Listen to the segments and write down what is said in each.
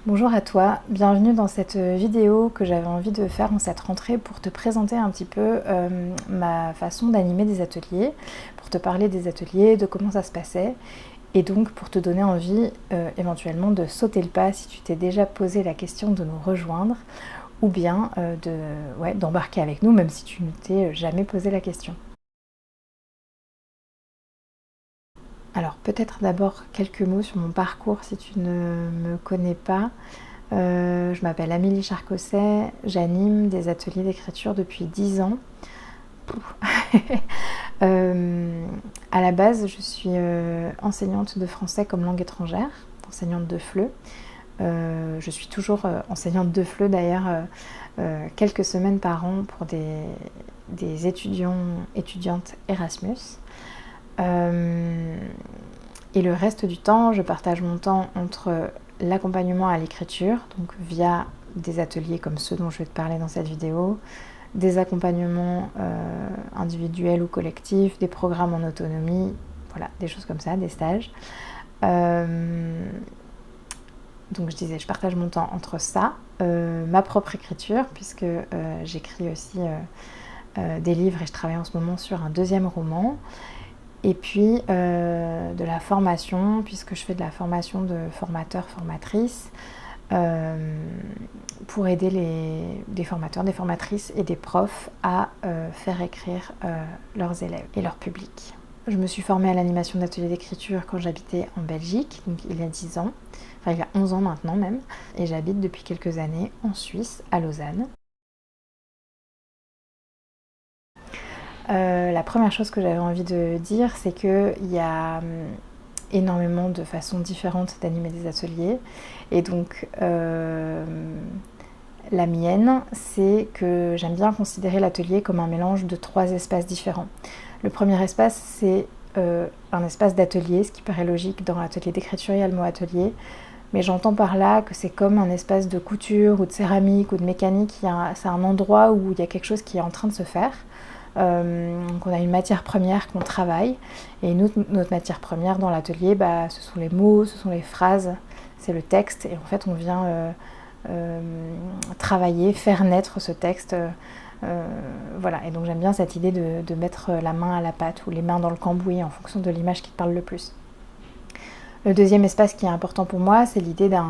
Bonjour à toi, bienvenue dans cette vidéo que j'avais envie de faire en cette rentrée pour te présenter un petit peu ma façon d'animer des ateliers, pour te parler des ateliers, de comment ça se passait et donc pour te donner envie éventuellement de sauter le pas si tu t'es déjà posé la question de nous rejoindre ou bien d'embarquer avec nous même si tu ne t'es jamais posé la question. Alors peut-être d'abord quelques mots sur mon parcours si tu ne me connais pas. Je m'appelle Amélie Charcosset, j'anime des ateliers d'écriture depuis 10 ans. À la base, je suis enseignante de français comme langue étrangère, enseignante de FLE. Je suis toujours enseignante de FLE d'ailleurs quelques semaines par an pour des étudiantes Erasmus. Et le reste du temps, je partage mon temps entre l'accompagnement à l'écriture, donc via des ateliers comme ceux dont je vais te parler dans cette vidéo, des accompagnements individuels ou collectifs, des programmes en autonomie, voilà, des choses comme ça, des stages. Donc je disais, je partage mon temps entre ça, ma propre écriture, puisque j'écris aussi des livres et je travaille en ce moment sur un deuxième roman. Et puis de la formation, puisque je fais de la formation de formateurs, formatrices, pour aider des formateurs, des formatrices et des profs à faire écrire leurs élèves et leur public. Je me suis formée à l'animation d'ateliers d'écriture quand j'habitais en Belgique, donc il y a 10 ans, enfin il y a 11 ans maintenant même, et j'habite depuis quelques années en Suisse, à Lausanne. La première chose que j'avais envie de dire, c'est qu'il y a énormément de façons différentes d'animer des ateliers. Et donc, la mienne, c'est que j'aime bien considérer l'atelier comme un mélange de 3 espaces différents. Le premier espace, c'est un espace d'atelier, ce qui paraît logique dans l'atelier d'écriture, il y a le mot atelier. Mais j'entends par là que c'est comme un espace de couture ou de céramique ou de mécanique. C'est un endroit où il y a quelque chose qui est en train de se faire. Donc on a une matière première qu'on travaille et notre matière première dans l'atelier, ce sont les mots, ce sont les phrases, c'est le texte et en fait on vient travailler, faire naître ce texte. Voilà, et donc j'aime bien cette idée de mettre la main à la pâte ou les mains dans le cambouis en fonction de l'image qui te parle le plus. Le deuxième espace qui est important pour moi, c'est l'idée d'un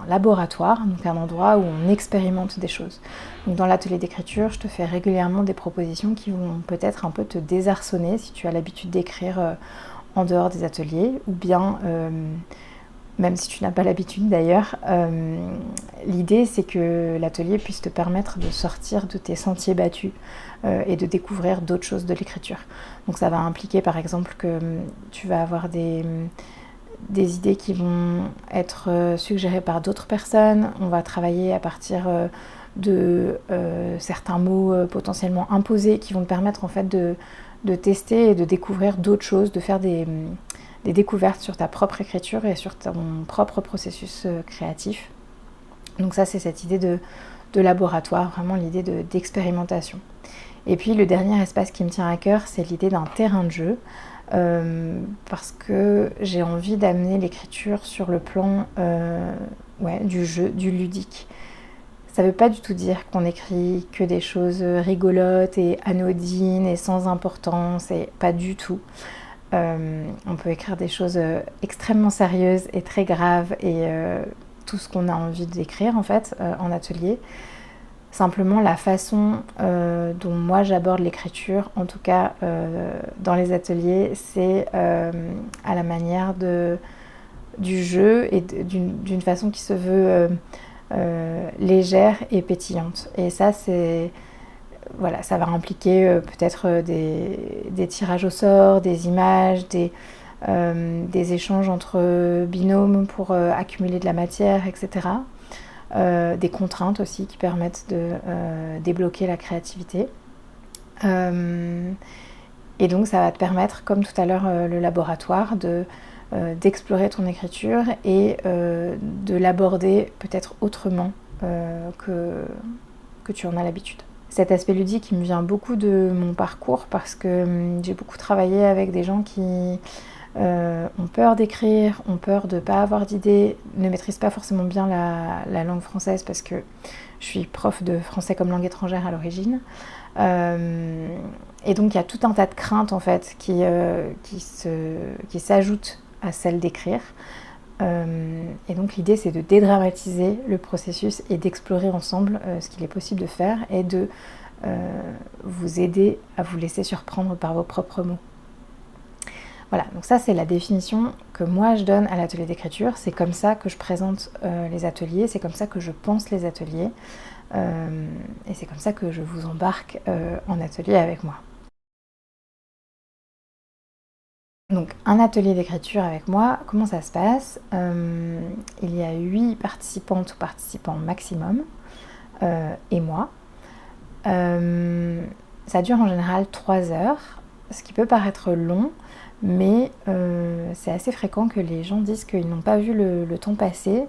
laboratoire, donc un endroit où on expérimente des choses. Donc dans l'atelier d'écriture, je te fais régulièrement des propositions qui vont peut-être un peu te désarçonner si tu as l'habitude d'écrire en dehors des ateliers, ou bien, même si tu n'as pas l'habitude d'ailleurs, l'idée c'est que l'atelier puisse te permettre de sortir de tes sentiers battus et de découvrir d'autres choses de l'écriture. Donc ça va impliquer par exemple que tu vas avoir des idées qui vont être suggérées par d'autres personnes. On va travailler à partir de certains mots potentiellement imposés qui vont te permettre en fait de tester et de découvrir d'autres choses, de faire des découvertes sur ta propre écriture et sur ton propre processus créatif. Donc ça, c'est cette idée de laboratoire, vraiment l'idée d'expérimentation. Et puis le dernier espace qui me tient à cœur, c'est l'idée d'un terrain de jeu. Parce que j'ai envie d'amener l'écriture sur le plan du jeu, du ludique. Ça ne veut pas du tout dire qu'on écrit que des choses rigolotes et anodines et sans importance, et pas du tout. On peut écrire des choses extrêmement sérieuses et très graves et tout ce qu'on a envie d'écrire en fait en atelier. Simplement la façon dont moi j'aborde l'écriture, en tout cas dans les ateliers, c'est à la manière du jeu et d'une façon qui se veut légère et pétillante. Et ça, voilà, ça va impliquer peut-être des tirages au sort, des images, des échanges entre binômes pour accumuler de la matière, etc. Des contraintes aussi qui permettent de débloquer la créativité. Et donc ça va te permettre, comme tout à l'heure le laboratoire, d'explorer ton écriture et de l'aborder peut-être autrement que tu en as l'habitude. Cet aspect ludique, il me vient beaucoup de mon parcours parce que j'ai beaucoup travaillé avec des gens qui ont peur d'écrire, ont peur de ne pas avoir d'idées, ne maîtrisent pas forcément bien la langue française parce que je suis prof de français comme langue étrangère à l'origine. Et donc il y a tout un tas de craintes en fait qui s'ajoutent à celles d'écrire. Et donc l'idée c'est de dédramatiser le processus et d'explorer ensemble ce qu'il est possible de faire et de vous aider à vous laisser surprendre par vos propres mots. Voilà, donc ça c'est la définition que moi je donne à l'atelier d'écriture, c'est comme ça que je présente les ateliers, c'est comme ça que je pense les ateliers et c'est comme ça que je vous embarque en atelier avec moi. Donc un atelier d'écriture avec moi, comment ça se passe? Il y a 8 participantes ou participants maximum et moi. Ça dure en général 3 heures, ce qui peut paraître long, mais c'est assez fréquent que les gens disent qu'ils n'ont pas vu le temps passer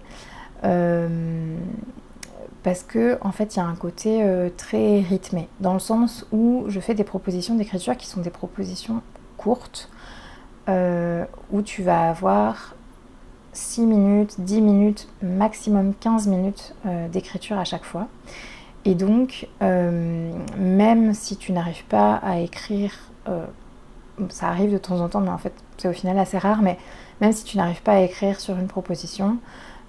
parce que en fait il y a un côté très rythmé, dans le sens où je fais des propositions d'écriture qui sont des propositions courtes, où tu vas avoir 6 minutes, 10 minutes, maximum 15 minutes d'écriture à chaque fois. Et donc, même si tu n'arrives pas à écrire, ça arrive de temps en temps, mais en fait c'est au final assez rare, mais même si tu n'arrives pas à écrire sur une proposition,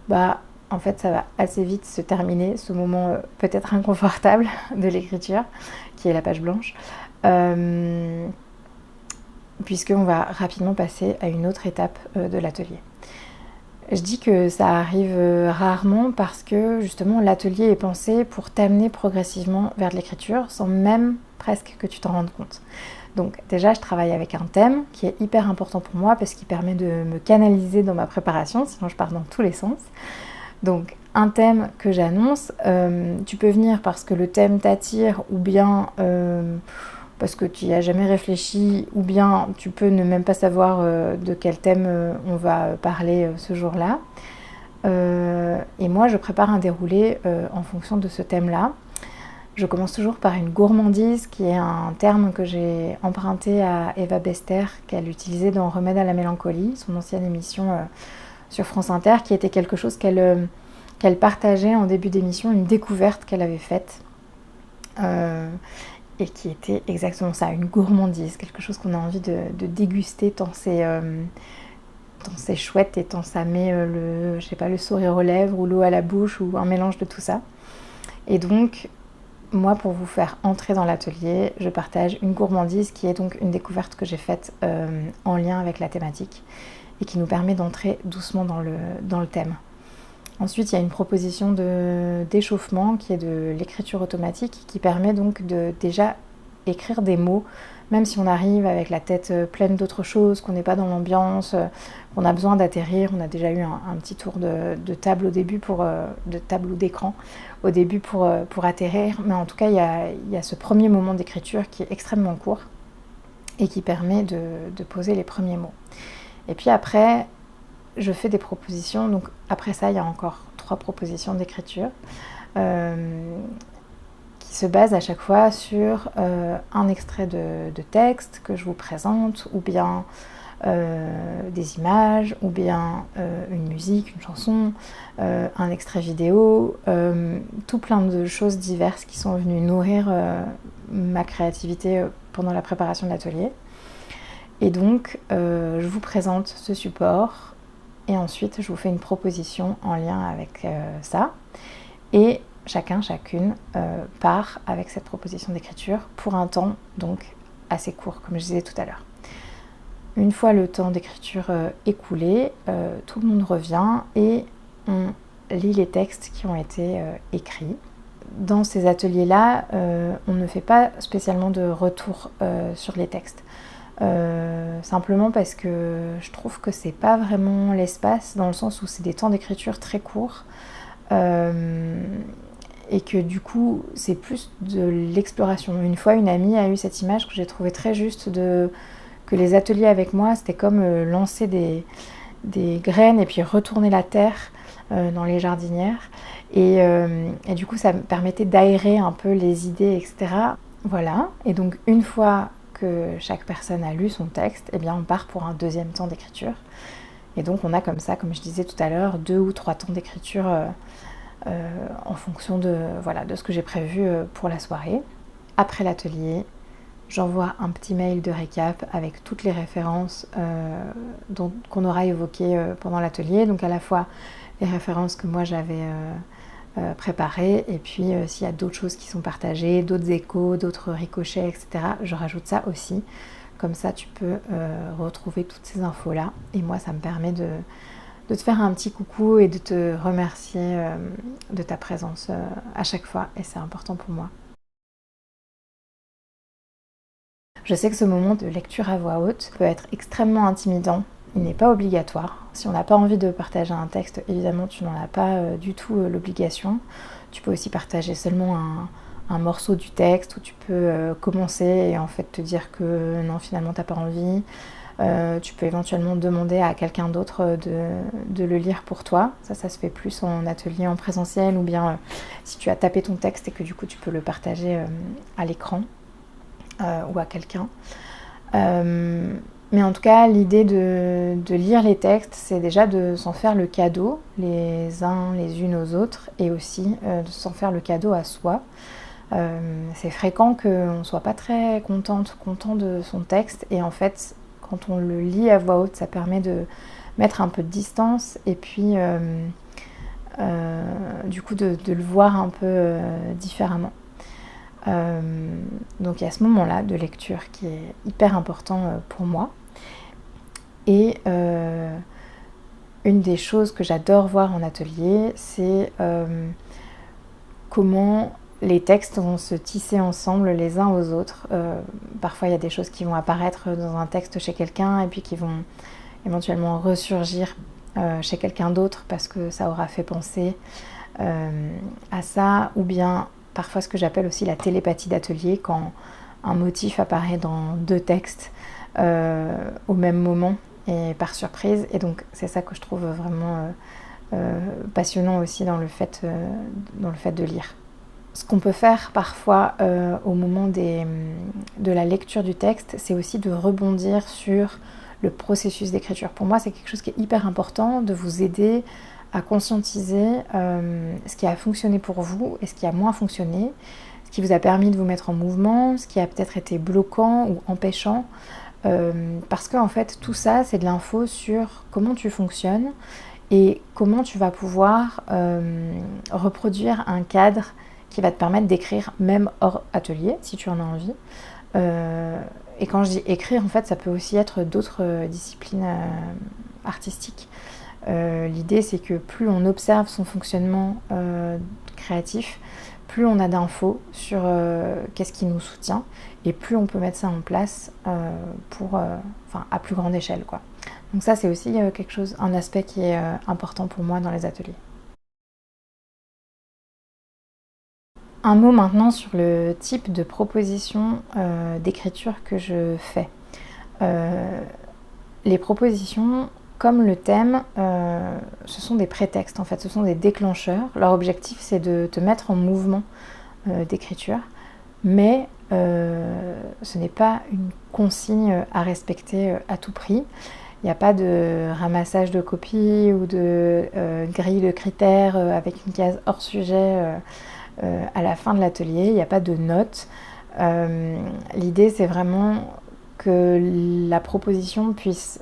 bah en fait ça va assez vite se terminer, ce moment peut-être inconfortable de l'écriture, qui est la page blanche. Puisqu'on va rapidement passer à une autre étape de l'atelier. Je dis que ça arrive rarement parce que justement l'atelier est pensé pour t'amener progressivement vers de l'écriture sans même presque que tu t'en rendes compte. Donc déjà je travaille avec un thème qui est hyper important pour moi parce qu'il permet de me canaliser dans ma préparation, sinon je pars dans tous les sens. Donc un thème que j'annonce, tu peux venir parce que le thème t'attire ou bien parce que tu n'y as jamais réfléchi, ou bien tu peux ne même pas savoir de quel thème on va parler ce jour-là. Et moi, je prépare un déroulé en fonction de ce thème-là. Je commence toujours par une gourmandise, qui est un terme que j'ai emprunté à Eva Bester, qu'elle utilisait dans Remède à la mélancolie, son ancienne émission sur France Inter, qui était quelque chose qu'elle partageait en début d'émission, une découverte qu'elle avait faite. Et qui était exactement ça, une gourmandise, quelque chose qu'on a envie de déguster tant c'est chouette et tant ça met le sourire aux lèvres ou l'eau à la bouche ou un mélange de tout ça. Et donc, moi, pour vous faire entrer dans l'atelier, je partage une gourmandise qui est donc une découverte que j'ai faite en lien avec la thématique et qui nous permet d'entrer doucement dans le thème. Ensuite, il y a une proposition d'échauffement qui est de l'écriture automatique qui permet donc de déjà écrire des mots, même si on arrive avec la tête pleine d'autres choses, qu'on n'est pas dans l'ambiance, qu'on a besoin d'atterrir. On a déjà eu un petit tour de table au début, de table ou d'écran au début pour atterrir. Mais en tout cas, il y a ce premier moment d'écriture qui est extrêmement court et qui permet de poser les premiers mots. Et puis après, je fais des propositions, donc après ça il y a encore 3 propositions d'écriture qui se basent à chaque fois sur un extrait de texte que je vous présente, ou bien des images, ou bien une musique, une chanson, un extrait vidéo, tout plein de choses diverses qui sont venues nourrir ma créativité pendant la préparation de l'atelier. Et donc je vous présente ce support. Et ensuite, je vous fais une proposition en lien avec ça. Et chacune part avec cette proposition d'écriture pour un temps donc assez court, comme je disais tout à l'heure. Une fois le temps d'écriture écoulé, tout le monde revient et on lit les textes qui ont été écrits. Dans ces ateliers-là, on ne fait pas spécialement de retour sur les textes. Simplement parce que je trouve que c'est pas vraiment l'espace, dans le sens où c'est des temps d'écriture très courts et que du coup c'est plus de l'exploration. Une fois une amie a eu cette image que j'ai trouvée très juste, que les ateliers avec moi c'était comme lancer des graines et puis retourner la terre dans les jardinières et du coup ça me permettait d'aérer un peu les idées, etc. Voilà, et donc une fois que chaque personne a lu son texte, eh bien on part pour un deuxième temps d'écriture. Et donc on a comme ça, comme je disais tout à l'heure, 2 ou 3 temps d'écriture en fonction de ce que j'ai prévu pour la soirée. Après l'atelier, j'envoie un petit mail de récap avec toutes les références qu'on aura évoquées pendant l'atelier. Donc à la fois les références que moi j'avais préparées, et puis s'il y a d'autres choses qui sont partagées, d'autres échos, d'autres ricochets, etc., je rajoute ça aussi. Comme ça, tu peux retrouver toutes ces infos-là. Et moi, ça me permet de te faire un petit coucou et de te remercier de ta présence à chaque fois. Et c'est important pour moi. Je sais que ce moment de lecture à voix haute peut être extrêmement intimidant. Il n'est pas obligatoire. Si on n'a pas envie de partager un texte, évidemment, tu n'en as pas du tout l'obligation. Tu peux aussi partager seulement un morceau du texte, où tu peux commencer et en fait te dire que non, finalement, t'as pas envie. Tu peux éventuellement demander à quelqu'un d'autre de le lire pour toi. Ça se fait plus en atelier en présentiel, ou bien si tu as tapé ton texte et que du coup tu peux le partager à l'écran ou à quelqu'un. Mais en tout cas, l'idée de lire les textes, c'est déjà de s'en faire le cadeau les uns les unes aux autres, et aussi de s'en faire le cadeau à soi. C'est fréquent qu'on ne soit pas très content de son texte, et en fait, quand on le lit à voix haute, ça permet de mettre un peu de distance, et puis du coup de le voir un peu différemment. Donc il y a ce moment-là de lecture qui est hyper important pour moi. Et une des choses que j'adore voir en atelier, c'est comment les textes vont se tisser ensemble les uns aux autres. Parfois il y a des choses qui vont apparaître dans un texte chez quelqu'un et puis qui vont éventuellement ressurgir chez quelqu'un d'autre parce que ça aura fait penser à ça, ou bien parfois ce que j'appelle aussi la télépathie d'atelier, quand un motif apparaît dans 2 textes au même moment et par surprise. Et donc c'est ça que je trouve vraiment passionnant aussi dans le fait de lire. Ce qu'on peut faire parfois au moment de la lecture du texte, c'est aussi de rebondir sur le processus d'écriture. Pour moi, c'est quelque chose qui est hyper important, de vous aider à conscientiser ce qui a fonctionné pour vous et ce qui a moins fonctionné, ce qui vous a permis de vous mettre en mouvement, ce qui a peut-être été bloquant ou empêchant, parce qu'en fait tout ça c'est de l'info sur comment tu fonctionnes et comment tu vas pouvoir reproduire un cadre qui va te permettre d'écrire même hors atelier si tu en as envie. Et quand je dis écrire, en fait ça peut aussi être d'autres disciplines artistiques. L'idée c'est que plus on observe son fonctionnement créatif, plus on a d'infos sur qu'est-ce qui nous soutient, et plus on peut mettre ça en place à plus grande échelle, quoi. Donc ça c'est aussi un aspect qui est important pour moi dans les ateliers. Un mot maintenant sur le type de proposition d'écriture que je fais. Les propositions, comme le thème, ce sont des prétextes en fait, ce sont des déclencheurs. Leur objectif c'est de te mettre en mouvement d'écriture, mais ce n'est pas une consigne à respecter à tout prix. Il n'y a pas de ramassage de copies ou de grille de critères avec une case hors sujet à la fin de l'atelier. Il n'y a pas de notes. L'idée c'est vraiment que la proposition puisse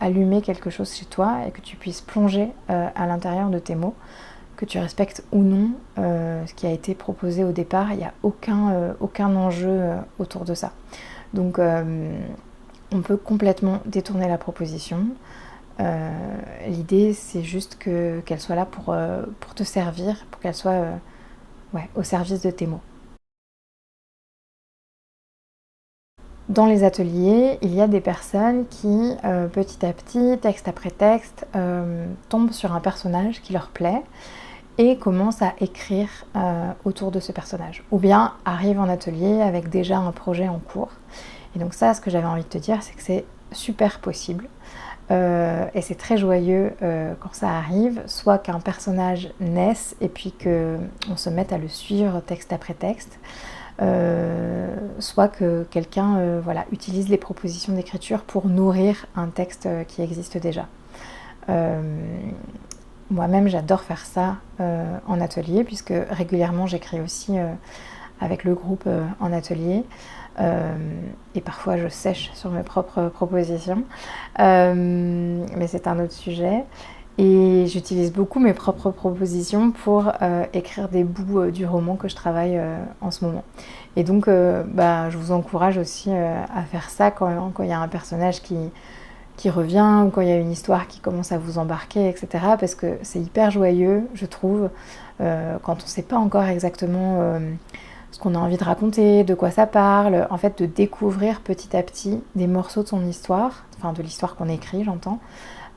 allumer quelque chose chez toi et que tu puisses plonger à l'intérieur de tes mots, que tu respectes ou non ce qui a été proposé au départ. Il n'y a aucun enjeu autour de ça. Donc on peut complètement détourner la proposition. L'idée c'est juste qu'elle soit là pour te servir, pour qu'elle soit au service de tes mots. Dans les ateliers, il y a des personnes qui, petit à petit, texte après texte, tombent sur un personnage qui leur plaît et commencent à écrire autour de ce personnage. Ou bien arrivent en atelier avec déjà un projet en cours. Et donc ça, ce que j'avais envie de te dire, c'est que c'est super possible. Et c'est très joyeux quand ça arrive, soit qu'un personnage naisse et puis qu'on se mette à le suivre texte après texte, soit que quelqu'un utilise les propositions d'écriture pour nourrir un texte qui existe déjà. Moi-même, j'adore faire ça en atelier, puisque régulièrement, j'écris aussi avec le groupe en atelier. Et parfois, je sèche sur mes propres propositions. Mais c'est un autre sujet. Et j'utilise beaucoup mes propres propositions pour écrire des bouts du roman que je travaille en ce moment. Et donc, je vous encourage aussi à faire ça quand il y a un personnage qui revient ou quand il y a une histoire qui commence à vous embarquer, etc. Parce que c'est hyper joyeux, je trouve, quand on ne sait pas encore exactement ce qu'on a envie de raconter, de quoi ça parle, en fait de découvrir petit à petit des morceaux de son histoire, enfin de l'histoire qu'on écrit, j'entends,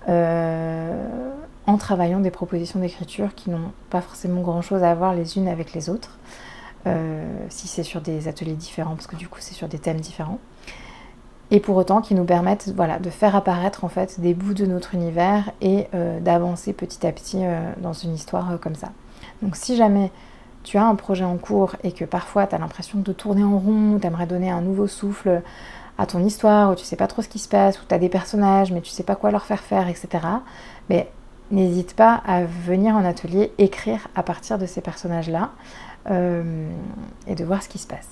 en travaillant des propositions d'écriture qui n'ont pas forcément grand-chose à voir les unes avec les autres, si c'est sur des ateliers différents, parce que du coup c'est sur des thèmes différents. Et pour autant qui nous permettent de faire apparaître en fait des bouts de notre univers et d'avancer petit à petit dans une histoire comme ça. Donc si jamais tu as un projet en cours et que parfois tu as l'impression de tourner en rond, tu aimerais donner un nouveau souffle à ton histoire, où tu sais pas trop ce qui se passe, où tu as des personnages mais tu sais pas quoi leur faire, etc. Mais n'hésite pas à venir en atelier écrire à partir de ces personnages-là et de voir ce qui se passe.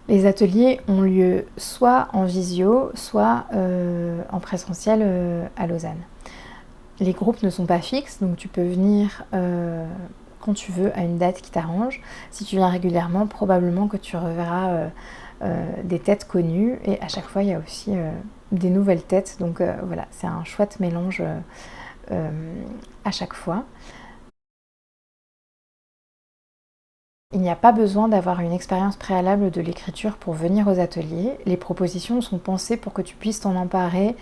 Les ateliers ont lieu soit en visio, soit en présentiel à Lausanne. Les groupes ne sont pas fixes, donc tu peux venir quand tu veux, à une date qui t'arrange. Si tu viens régulièrement, probablement que tu reverras des têtes connues, et à chaque fois il y a aussi des nouvelles têtes, donc c'est un chouette mélange à chaque fois. Il n'y a pas besoin d'avoir une expérience préalable de l'écriture pour venir aux ateliers. Les propositions sont pensées pour que tu puisses t'en emparer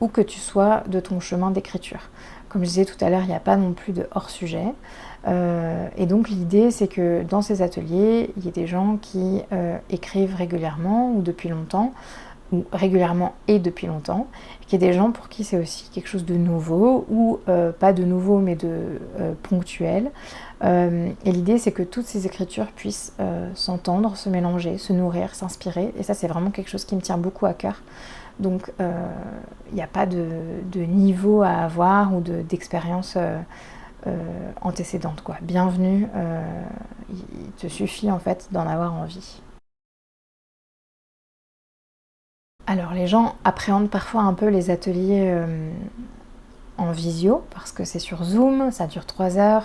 où que tu sois de ton chemin d'écriture. Comme je disais tout à l'heure, il n'y a pas non plus de hors-sujet. Et donc l'idée, c'est que dans ces ateliers, il y ait des gens qui écrivent régulièrement ou depuis longtemps, ou régulièrement et depuis longtemps, et qu'il y ait des gens pour qui c'est aussi quelque chose de nouveau, ou pas de nouveau, mais de ponctuel. Et l'idée, c'est que toutes ces écritures puissent s'entendre, se mélanger, se nourrir, s'inspirer. Et ça, c'est vraiment quelque chose qui me tient beaucoup à cœur. Donc, il n'y a pas de niveau à avoir ou d'expérience antécédente, quoi. Bienvenue, il te suffit en fait d'en avoir envie. Alors, les gens appréhendent parfois un peu les ateliers en visio, parce que c'est sur Zoom, ça dure 3 heures.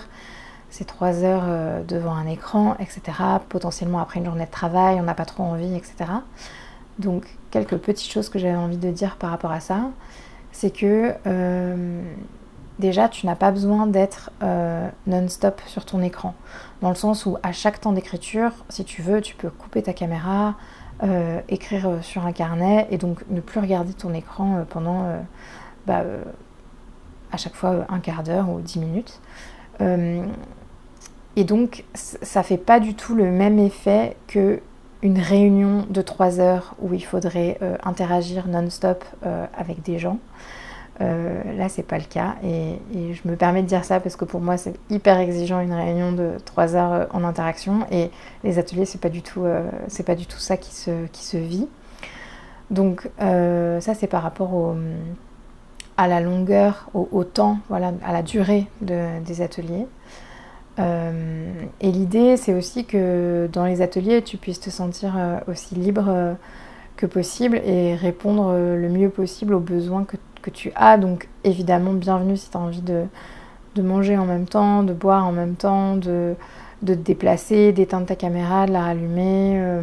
C'est 3 heures devant un écran, etc. Potentiellement après une journée de travail, on n'a pas trop envie, etc. Donc, quelques petites choses que j'avais envie de dire par rapport à ça, c'est que déjà, tu n'as pas besoin d'être non-stop sur ton écran. Dans le sens où, à chaque temps d'écriture, si tu veux, tu peux couper ta caméra, écrire sur un carnet, et donc ne plus regarder ton écran pendant à chaque fois un quart d'heure ou 10 minutes. Et donc, ça fait pas du tout le même effet qu'une réunion de 3 heures où il faudrait interagir non-stop avec des gens. Là, c'est pas le cas. Et je me permets de dire ça parce que pour moi, c'est hyper exigeant une réunion de 3 heures en interaction. Et les ateliers, c'est pas du tout ça qui se vit. Donc, ça, c'est par rapport à la longueur, au temps, à la durée des ateliers. Et l'idée, c'est aussi que dans les ateliers, tu puisses te sentir aussi libre que possible et répondre le mieux possible aux besoins que tu as. Donc évidemment, bienvenue si tu as envie de manger en même temps, de boire en même temps, de te déplacer, d'éteindre ta caméra, de la rallumer,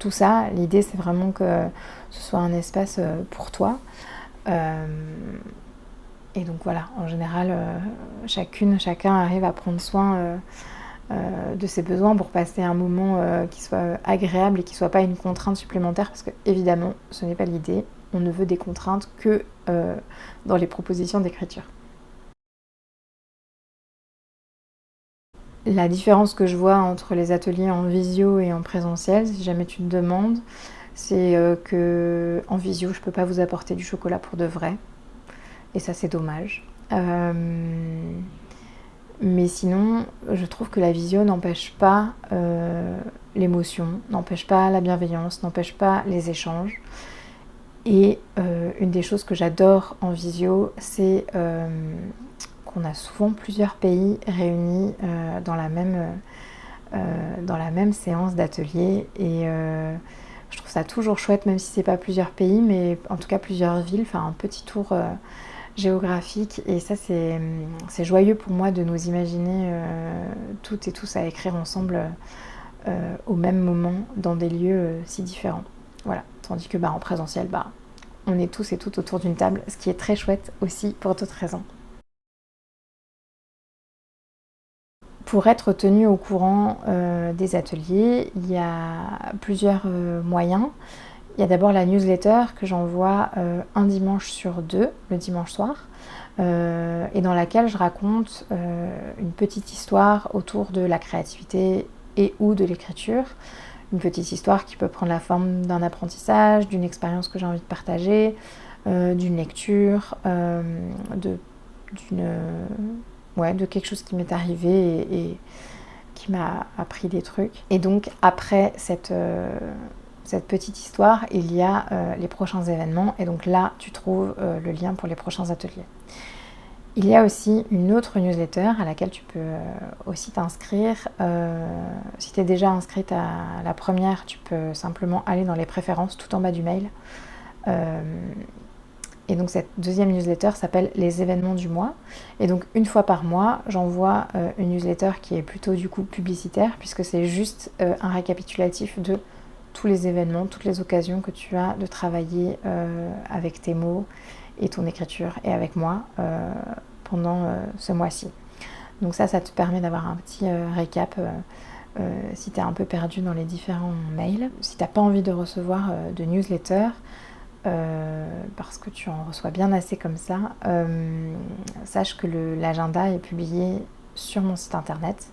tout ça. L'idée, c'est vraiment que ce soit un espace pour toi. Et donc voilà, en général, chacun arrive à prendre soin de ses besoins pour passer un moment qui soit agréable et qui ne soit pas une contrainte supplémentaire, parce que évidemment, ce n'est pas l'idée. On ne veut des contraintes que dans les propositions d'écriture. La différence que je vois entre les ateliers en visio et en présentiel, si jamais tu te demandes, c'est que en visio, je ne peux pas vous apporter du chocolat pour de vrai. Et ça, c'est dommage. Mais sinon, je trouve que la visio n'empêche pas l'émotion, n'empêche pas la bienveillance, n'empêche pas les échanges. Et une des choses que j'adore en visio, c'est qu'on a souvent plusieurs pays réunis dans la même séance d'atelier. Et je trouve ça toujours chouette, même si c'est pas plusieurs pays, mais en tout cas plusieurs villes, enfin un petit tour géographique. Et ça, c'est joyeux pour moi de nous imaginer toutes et tous à écrire ensemble au même moment dans des lieux si différents. Voilà. Tandis que en présentiel, on est tous et toutes autour d'une table, ce qui est très chouette aussi pour d'autres raisons. Pour être tenu au courant des ateliers, il y a plusieurs moyens. Il y a d'abord la newsletter que j'envoie un dimanche sur deux, le dimanche soir, et dans laquelle je raconte une petite histoire autour de la créativité et ou de l'écriture. Une petite histoire qui peut prendre la forme d'un apprentissage, d'une expérience que j'ai envie de partager, d'une lecture, de quelque chose qui m'est arrivé et qui m'a appris des trucs. Et donc après cette petite histoire, il y a les prochains événements, et donc là tu trouves le lien pour les prochains ateliers. Il y a aussi une autre newsletter à laquelle tu peux aussi t'inscrire. Si tu es déjà inscrite à la première, tu peux simplement aller dans les préférences tout en bas du mail. Et donc cette deuxième newsletter s'appelle les événements du mois. Et donc une fois par mois, j'envoie une newsletter qui est plutôt du coup publicitaire, puisque c'est juste un récapitulatif de tous les événements, toutes les occasions que tu as de travailler avec tes mots et ton écriture et avec moi pendant ce mois-ci. Donc ça te permet d'avoir un petit récap si tu es un peu perdu dans les différents mails. Si tu n'as pas envie de recevoir de newsletter, parce que tu en reçois bien assez comme ça, sache que l'agenda est publié sur mon site internet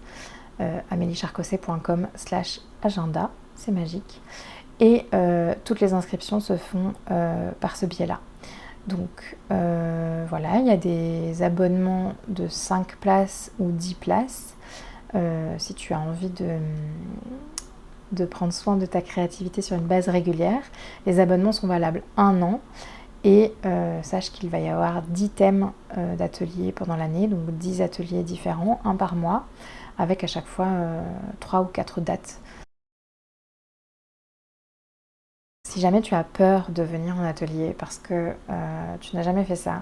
ameliecharcosset.com/agenda, c'est magique, et toutes les inscriptions se font par ce biais-là. Donc voilà, il y a des abonnements de 5 places ou 10 places si tu as envie de prendre soin de ta créativité sur une base régulière. Les abonnements sont valables 1 an, et sache qu'il va y avoir 10 thèmes d'ateliers pendant l'année, donc 10 ateliers différents, un par mois, avec à chaque fois 3 ou 4 dates. Si jamais tu as peur de venir en atelier parce que tu n'as jamais fait ça,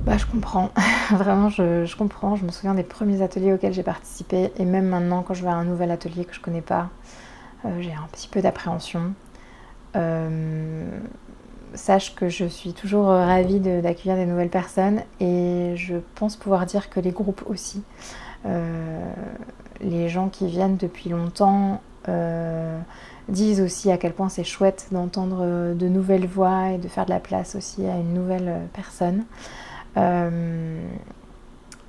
je comprends, vraiment je comprends. Je me souviens des premiers ateliers auxquels j'ai participé, et même maintenant quand je vais à un nouvel atelier que je connais pas, j'ai un petit peu d'appréhension. Sache que je suis toujours ravie d'accueillir des nouvelles personnes, et je pense pouvoir dire que les groupes aussi. Les gens qui viennent depuis longtemps disent aussi à quel point c'est chouette d'entendre de nouvelles voix et de faire de la place aussi à une nouvelle personne.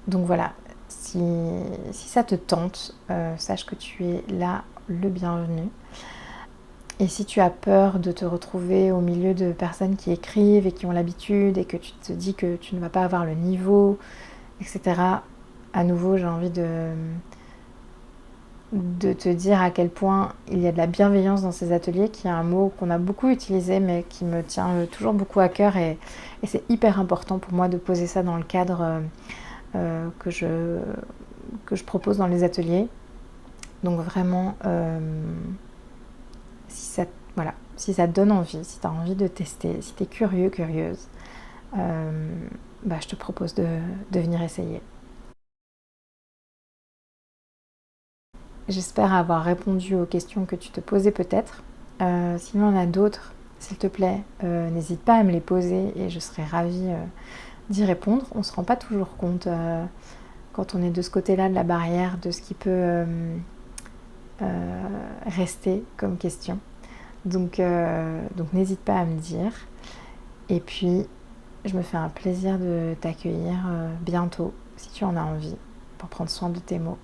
Donc voilà, si ça te tente, sache que tu es là le bienvenu. Et si tu as peur de te retrouver au milieu de personnes qui écrivent et qui ont l'habitude, et que tu te dis que tu ne vas pas avoir le niveau, etc., à nouveau j'ai envie de te dire à quel point il y a de la bienveillance dans ces ateliers, qui est un mot qu'on a beaucoup utilisé mais qui me tient toujours beaucoup à cœur, et c'est hyper important pour moi de poser ça dans le cadre que je propose dans les ateliers. Donc vraiment, si ça te donne envie, si tu as envie de tester, si tu es curieux, curieuse, je te propose de venir essayer. J'espère avoir répondu aux questions que tu te posais peut-être. Sinon, il y en a d'autres, s'il te plaît, n'hésite pas à me les poser, et je serai ravie d'y répondre. On ne se rend pas toujours compte quand on est de ce côté-là de la barrière de ce qui peut rester comme question. Donc n'hésite pas à me dire. Et puis, je me fais un plaisir de t'accueillir bientôt, si tu en as envie, pour prendre soin de tes mots.